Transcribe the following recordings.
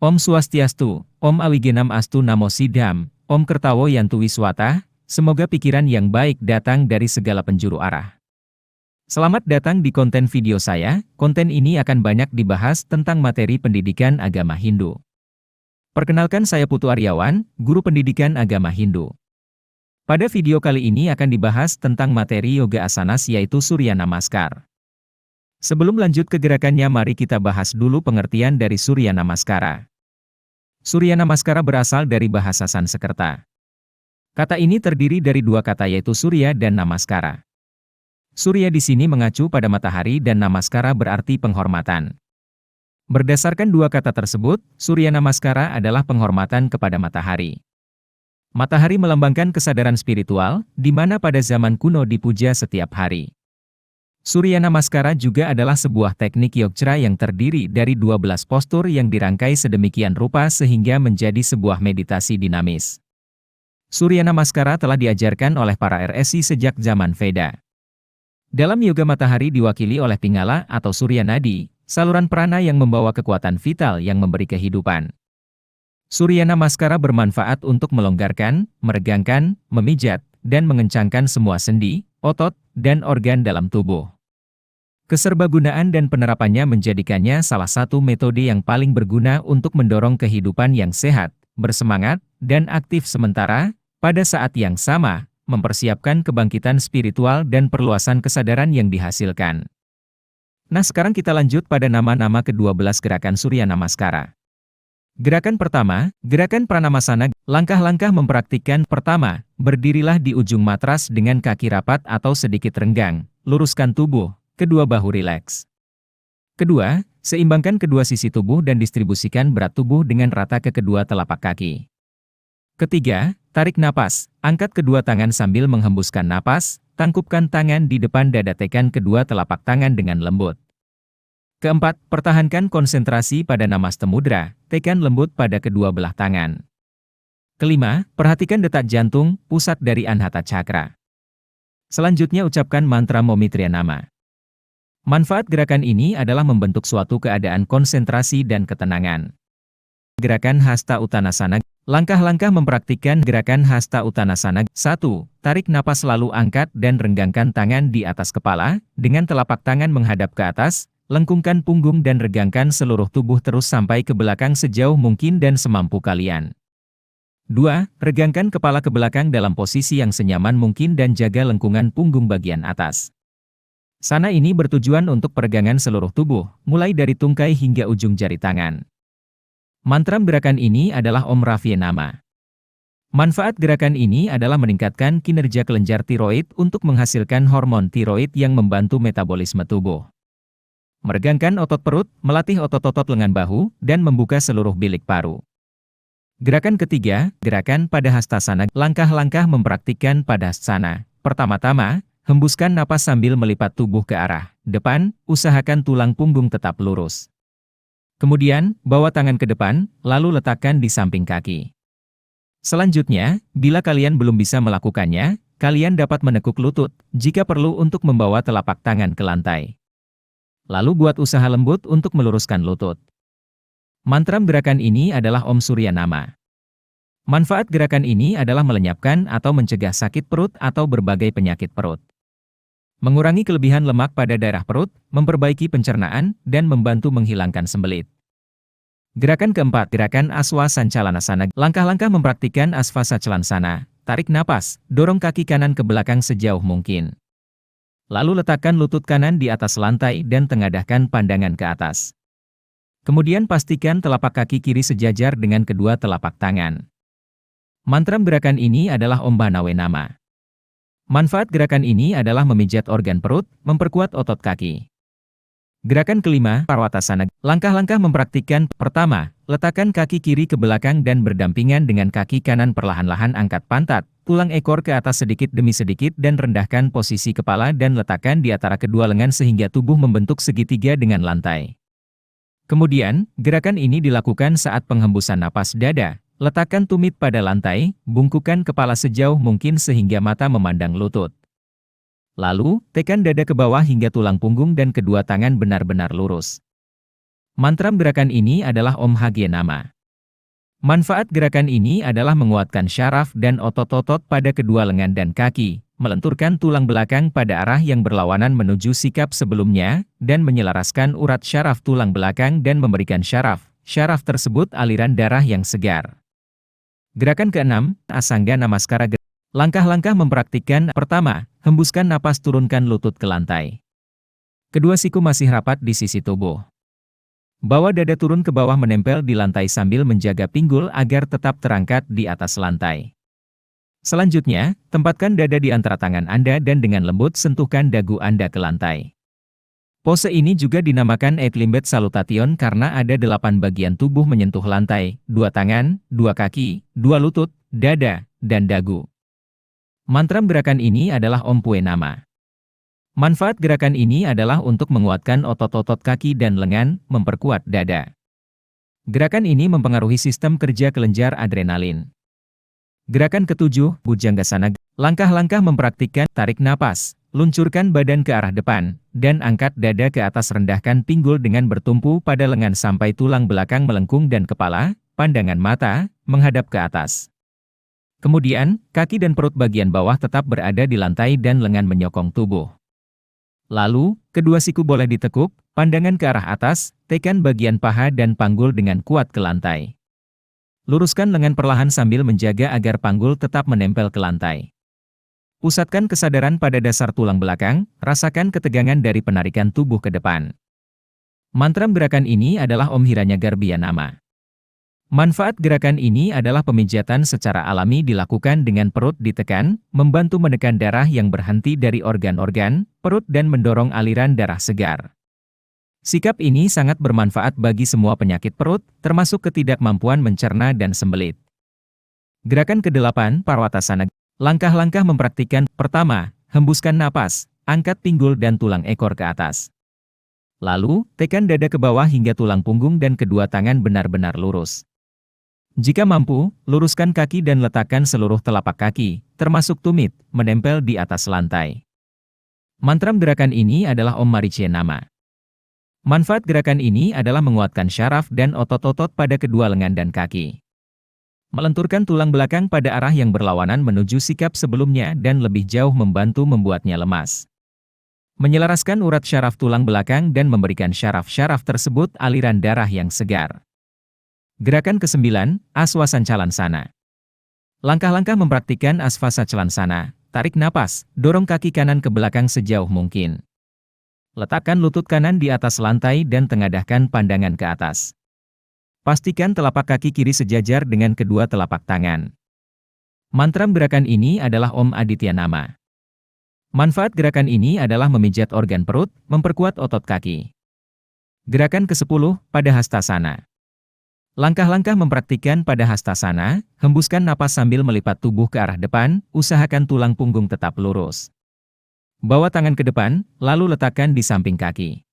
Om Swastiastu, Om Awigenam Astu Namo Siddham, Om Kertawo Yantu Wiswata, semoga pikiran yang baik datang dari segala penjuru arah. Selamat datang di konten video saya. Konten ini akan banyak dibahas tentang materi pendidikan agama Hindu. Perkenalkan, saya Putu Aryawan, guru pendidikan agama Hindu. Pada video kali ini akan dibahas tentang materi yoga asanas yaitu Surya Namaskar. Sebelum lanjut ke gerakannya, mari kita bahas dulu pengertian dari Surya Namaskara. Surya Namaskara berasal dari bahasa Sanskerta. Kata ini terdiri dari dua kata yaitu Surya dan Namaskara. Surya di sini mengacu pada matahari dan Namaskara berarti penghormatan. Berdasarkan dua kata tersebut, Surya Namaskara adalah penghormatan kepada matahari. Matahari melambangkan kesadaran spiritual, di mana pada zaman kuno dipuja setiap hari. Surya Namaskara juga adalah sebuah teknik yogcara yang terdiri dari 12 postur yang dirangkai sedemikian rupa sehingga menjadi sebuah meditasi dinamis. Surya Namaskara telah diajarkan oleh para RSI sejak zaman Veda. Dalam yoga matahari diwakili oleh Pingala atau Surya Nadi, saluran prana yang membawa kekuatan vital yang memberi kehidupan. Surya Namaskara bermanfaat untuk melonggarkan, meregangkan, memijat, dan mengencangkan semua sendi, otot, dan organ dalam tubuh. Keserbagunaan dan penerapannya menjadikannya salah satu metode yang paling berguna untuk mendorong kehidupan yang sehat, bersemangat, dan aktif sementara, pada saat yang sama, mempersiapkan kebangkitan spiritual dan perluasan kesadaran yang dihasilkan. Nah, sekarang kita lanjut pada nama-nama ke-12 gerakan Surya Namaskara. Gerakan pertama, gerakan Pranamasana. Langkah-langkah mempraktikkan. Pertama, berdirilah di ujung matras dengan kaki rapat atau sedikit renggang, luruskan tubuh, kedua bahu rileks. Kedua, seimbangkan kedua sisi tubuh dan distribusikan berat tubuh dengan rata ke kedua telapak kaki. Ketiga, tarik napas, angkat kedua tangan sambil menghembuskan napas, tangkupkan tangan di depan dada, tekan kedua telapak tangan dengan lembut. Keempat, pertahankan konsentrasi pada Namaste Mudra, tekan lembut pada kedua belah tangan. Kelima, perhatikan detak jantung, pusat dari Anahata Chakra. Selanjutnya ucapkan mantra Momitria Nama. Manfaat gerakan ini adalah membentuk suatu keadaan konsentrasi dan ketenangan. Gerakan Hasta Uttanasana. Langkah-langkah mempraktikkan gerakan Hasta Uttanasana. 1. Tarik napas lalu angkat dan renggangkan tangan di atas kepala, dengan telapak tangan menghadap ke atas. Lengkungkan punggung dan regangkan seluruh tubuh terus sampai ke belakang sejauh mungkin dan semampu kalian. 2. Regangkan kepala ke belakang dalam posisi yang senyaman mungkin dan jaga lengkungan punggung bagian atas. Sana ini bertujuan untuk peregangan seluruh tubuh, mulai dari tungkai hingga ujung jari tangan. Mantra gerakan ini adalah Om Rafye Nama. Manfaat gerakan ini adalah meningkatkan kinerja kelenjar tiroid untuk menghasilkan hormon tiroid yang membantu metabolisme tubuh. Meregangkan otot perut, melatih otot-otot lengan bahu, dan membuka seluruh bilik paru. Gerakan ketiga, gerakan Padahastasana. Langkah-langkah mempraktikkan Padahastasana. Pertama-tama, hembuskan napas sambil melipat tubuh ke arah depan, usahakan tulang punggung tetap lurus. Kemudian, bawa tangan ke depan, lalu letakkan di samping kaki. Selanjutnya, bila kalian belum bisa melakukannya, kalian dapat menekuk lutut, jika perlu untuk membawa telapak tangan ke lantai. Lalu buat usaha lembut untuk meluruskan lutut. Mantra gerakan ini adalah Om Surya Nama. Manfaat gerakan ini adalah melenyapkan atau mencegah sakit perut atau berbagai penyakit perut. Mengurangi kelebihan lemak pada daerah perut, memperbaiki pencernaan, dan membantu menghilangkan sembelit. Gerakan keempat, gerakan Aswasancalanasana. Langkah-langkah mempraktikkan Aswasancalanasana. Tarik napas, dorong kaki kanan ke belakang sejauh mungkin. Lalu letakkan lutut kanan di atas lantai dan tengadahkan pandangan ke atas. Kemudian pastikan telapak kaki kiri sejajar dengan kedua telapak tangan. Mantra gerakan ini adalah Om Bhanawe Nama. Manfaat gerakan ini adalah memijat organ perut, memperkuat otot kaki. Gerakan kelima, Parwatasana. Langkah-langkah mempraktikkan. Pertama, letakkan kaki kiri ke belakang dan berdampingan dengan kaki kanan, perlahan-lahan angkat pantat, tulang ekor ke atas sedikit demi sedikit dan rendahkan posisi kepala dan letakkan di antara kedua lengan sehingga tubuh membentuk segitiga dengan lantai. Kemudian, gerakan ini dilakukan saat penghembusan napas dada. Letakkan tumit pada lantai, bungkukkan kepala sejauh mungkin sehingga mata memandang lutut. Lalu, tekan dada ke bawah hingga tulang punggung dan kedua tangan benar-benar lurus. Mantra gerakan ini adalah Om Hagye Nama. Manfaat gerakan ini adalah menguatkan syaraf dan otot-otot pada kedua lengan dan kaki, melenturkan tulang belakang pada arah yang berlawanan menuju sikap sebelumnya, dan menyelaraskan urat syaraf tulang belakang dan memberikan syaraf tersebut aliran darah yang segar. Gerakan keenam, Asanga Namaskara. Langkah-langkah mempraktikkan. Pertama, hembuskan napas, turunkan lutut ke lantai. Kedua siku masih rapat di sisi tubuh. Bawa dada turun ke bawah menempel di lantai sambil menjaga pinggul agar tetap terangkat di atas lantai. Selanjutnya, tempatkan dada di antara tangan Anda dan dengan lembut sentuhkan dagu Anda ke lantai. Pose ini juga dinamakan Equilimbet Salutation karena ada 8 bagian tubuh menyentuh lantai, 2 tangan, 2 kaki, 2 lutut, dada, dan dagu. Mantra gerakan ini adalah Om Pue Nama. Manfaat gerakan ini adalah untuk menguatkan otot-otot kaki dan lengan, memperkuat dada. Gerakan ini mempengaruhi sistem kerja kelenjar adrenalin. Gerakan ketujuh, Bhujangasana. Langkah-langkah mempraktikkan. Tarik napas, luncurkan badan ke arah depan, dan angkat dada ke atas. Rendahkan pinggul dengan bertumpu pada lengan sampai tulang belakang melengkung dan kepala, pandangan mata, menghadap ke atas. Kemudian, kaki dan perut bagian bawah tetap berada di lantai dan lengan menyokong tubuh. Lalu, kedua siku boleh ditekuk, pandangan ke arah atas, tekan bagian paha dan panggul dengan kuat ke lantai. Luruskan lengan perlahan sambil menjaga agar panggul tetap menempel ke lantai. Pusatkan kesadaran pada dasar tulang belakang, rasakan ketegangan dari penarikan tubuh ke depan. Mantra gerakan ini adalah Om Hiranyagarbhiya Nama. Manfaat gerakan ini adalah pemijatan secara alami dilakukan dengan perut ditekan, membantu menekan darah yang berhenti dari organ-organ perut dan mendorong aliran darah segar. Sikap ini sangat bermanfaat bagi semua penyakit perut, termasuk ketidakmampuan mencerna dan sembelit. Gerakan ke-8, Parwatasana. Langkah-langkah mempraktikkan. Pertama, hembuskan napas, angkat pinggul dan tulang ekor ke atas. Lalu, tekan dada ke bawah hingga tulang punggung dan kedua tangan benar-benar lurus. Jika mampu, luruskan kaki dan letakkan seluruh telapak kaki, termasuk tumit, menempel di atas lantai. Mantra gerakan ini adalah Om Maricye Nama. Manfaat gerakan ini adalah menguatkan syaraf dan otot-otot pada kedua lengan dan kaki. Melenturkan tulang belakang pada arah yang berlawanan menuju sikap sebelumnya dan lebih jauh membantu membuatnya lemas. Menyelaraskan urat syaraf tulang belakang dan memberikan syaraf-syaraf tersebut aliran darah yang segar. Gerakan ke-9, Aswasanchalansana. Langkah-langkah mempraktikkan Aswasanchalansana. Tarik napas, dorong kaki kanan ke belakang sejauh mungkin. Letakkan lutut kanan di atas lantai dan tengadahkan pandangan ke atas. Pastikan telapak kaki kiri sejajar dengan kedua telapak tangan. Mantra gerakan ini adalah Om Aditya Nama. Manfaat gerakan ini adalah memijat organ perut, memperkuat otot kaki. Gerakan ke-10, pada Hastasana. Langkah-langkah mempraktikkan pada Hastasana, hembuskan napas sambil melipat tubuh ke arah depan, usahakan tulang punggung tetap lurus. Bawa tangan ke depan, lalu letakkan di samping kaki.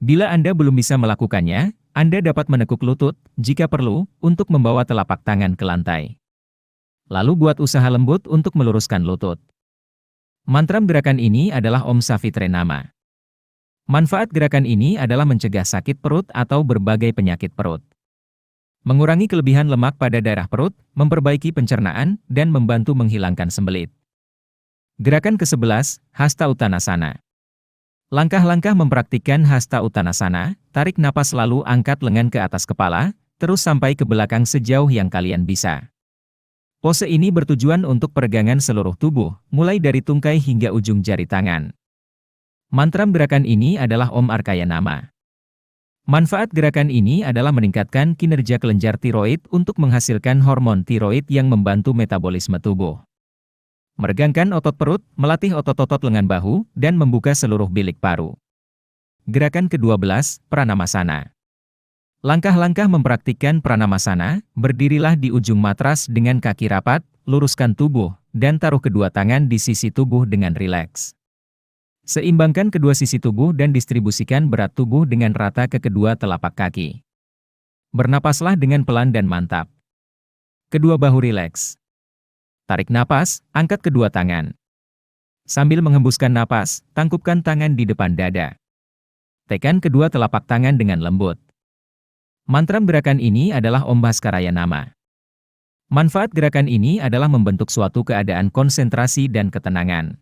Bila Anda belum bisa melakukannya, Anda dapat menekuk lutut, jika perlu, untuk membawa telapak tangan ke lantai. Lalu buat usaha lembut untuk meluruskan lutut. Mantra gerakan ini adalah Om Savitre Nama. Manfaat gerakan ini adalah mencegah sakit perut atau berbagai penyakit perut. Mengurangi kelebihan lemak pada daerah perut, memperbaiki pencernaan, dan membantu menghilangkan sembelit. Gerakan ke-11, Hasta Uttanasana. Langkah-langkah mempraktikkan Hasta Uttanasana, tarik napas lalu angkat lengan ke atas kepala, terus sampai ke belakang sejauh yang kalian bisa. Pose ini bertujuan untuk peregangan seluruh tubuh, mulai dari tungkai hingga ujung jari tangan. Mantra gerakan ini adalah Om Arkaya Nama. Manfaat gerakan ini adalah meningkatkan kinerja kelenjar tiroid untuk menghasilkan hormon tiroid yang membantu metabolisme tubuh. Meregangkan otot perut, melatih otot-otot lengan bahu, dan membuka seluruh bilik paru. Gerakan ke-12, Pranamasana. Langkah-langkah mempraktikkan Pranamasana, berdirilah di ujung matras dengan kaki rapat, luruskan tubuh, dan taruh kedua tangan di sisi tubuh dengan rileks. Seimbangkan kedua sisi tubuh dan distribusikan berat tubuh dengan rata ke kedua telapak kaki. Bernapaslah dengan pelan dan mantap. Kedua bahu rileks. Tarik napas, angkat kedua tangan. Sambil menghembuskan napas, tangkupkan tangan di depan dada. Tekan kedua telapak tangan dengan lembut. Mantra gerakan ini adalah Om Bhaskaraya Nama. Manfaat gerakan ini adalah membentuk suatu keadaan konsentrasi dan ketenangan.